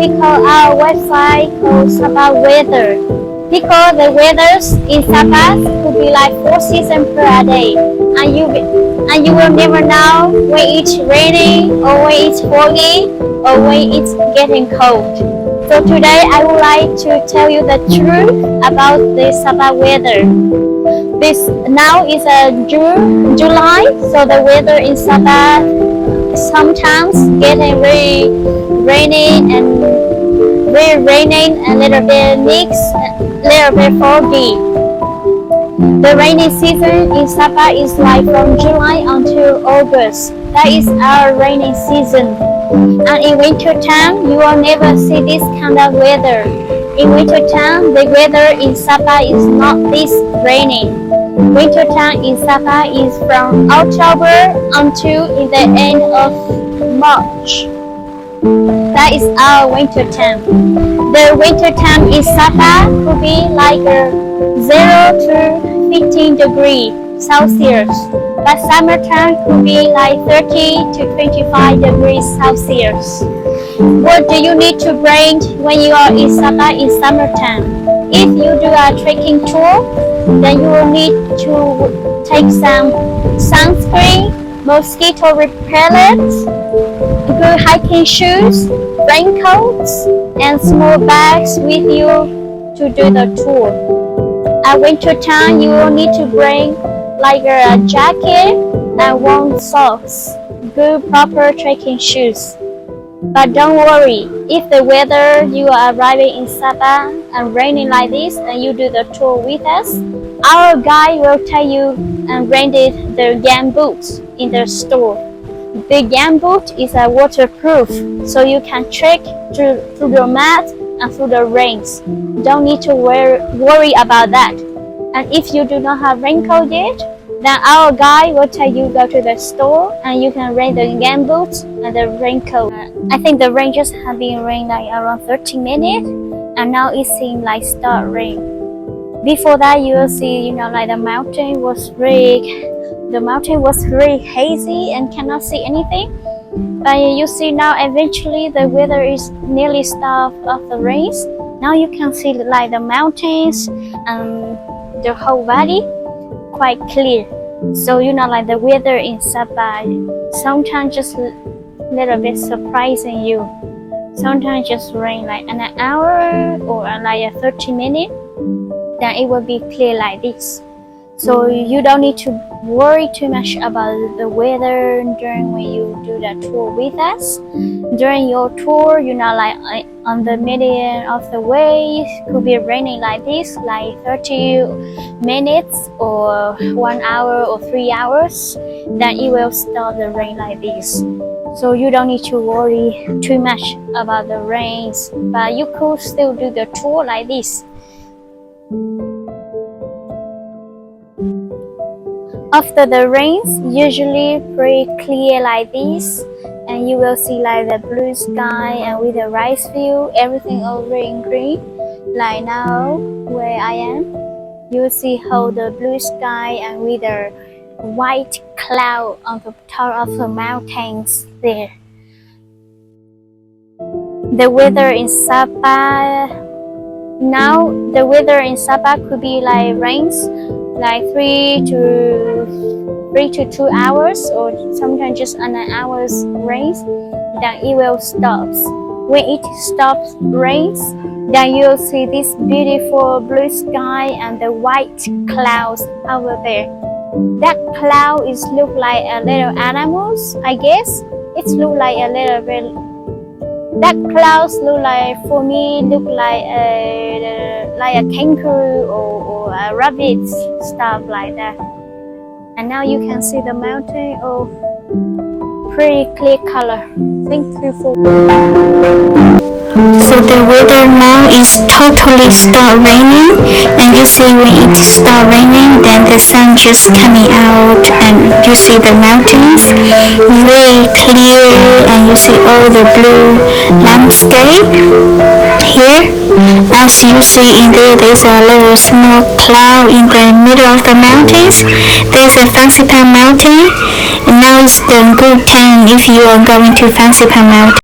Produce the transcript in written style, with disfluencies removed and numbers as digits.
We call our website called Sapa Weather. Because the weathers in Sapa could be like 4 seasons per day, and you will never know when it's raining or when it's foggy or when it's getting cold. So today I would like to tell you the truth about the Sapa weather. This now is June, July, so the weather in Sapa sometimes getting very rainy and a little bit mixed, a little bit foggy. The rainy season in Sapa is like from July until August. That is our rainy season. And in winter time, you will never see this kind of weather. In winter time, the weather in Sapa is not this rainy. Winter time in Sapa is from October until the end of March. That is our winter time. The winter time in Sapa could be like 0 to 15 degrees Celsius, but summertime could be like 30 to 25 degrees Celsius. What do you need to bring when you are in Sapa in summertime? If you do a trekking tour, then you will need to take some sunscreen, mosquito repellent, good hiking shoes, raincoats, and small bags with you to do the tour. At winter time, you will need to bring like a jacket and warm socks, good proper trekking shoes. But don't worry, if the weather you are arriving in Sapa and raining like this and you do the tour with us, our guide will tell you and rent the gum boots in the store. The gum boot is waterproof, so you can trek through the mud and through the rains. Don't need to worry about that. And if you do not have raincoat yet, then our guide will tell you go to the store and you can rent the gum boots and the raincoat. I think the rain just have been raining like around 30 minutes, and now it seems like start rain. Before that, you will see, like the mountain was very hazy and cannot see anything. But you see now, eventually the weather is nearly stopped of the rains. Now you can see like the mountains and the whole valley quite clear. So like the weather in Sapa sometimes just a little bit surprising you. Sometimes just rain like an hour or like 30 minutes, then it will be clear like this. So you don't need to worry too much about the weather during when you do the tour with us. During your tour, like on the middle of the way, it could be raining like this, like 30 minutes or 1 hour or 3 hours, then it will start the rain like this. So you don't need to worry too much about the rains, but you could still do the tour like this. After the rains, usually pretty clear like this, and you will see like the blue sky and with the rice field, everything over in green. Like now, where I am, you will see how the blue sky and with the white cloud on the top of the mountains there. The weather in Sapa now, the weather in Sapa could be like rains, like 3 to 2 hours, or sometimes just an hour's rains, then it will stop. When it stops rains, then you'll see this beautiful blue sky and the white clouds over there. That cloud is look like a little animals, I guess. It's look like a little bit. That clouds look like, for me, look like a kangaroo or a rabbit, stuff like that. And now you can see the mountain. Oh, pretty clear color. Thank you for. So the weather now is totally start raining, and you see when it start raining, then the sun just coming out, and you see the mountains very clear, and you see all the blue landscape here. As you see in there's a little small cloud in the middle of the mountains. There's a Sapa mountain, and now is the good time if you are going to Sapa mountain.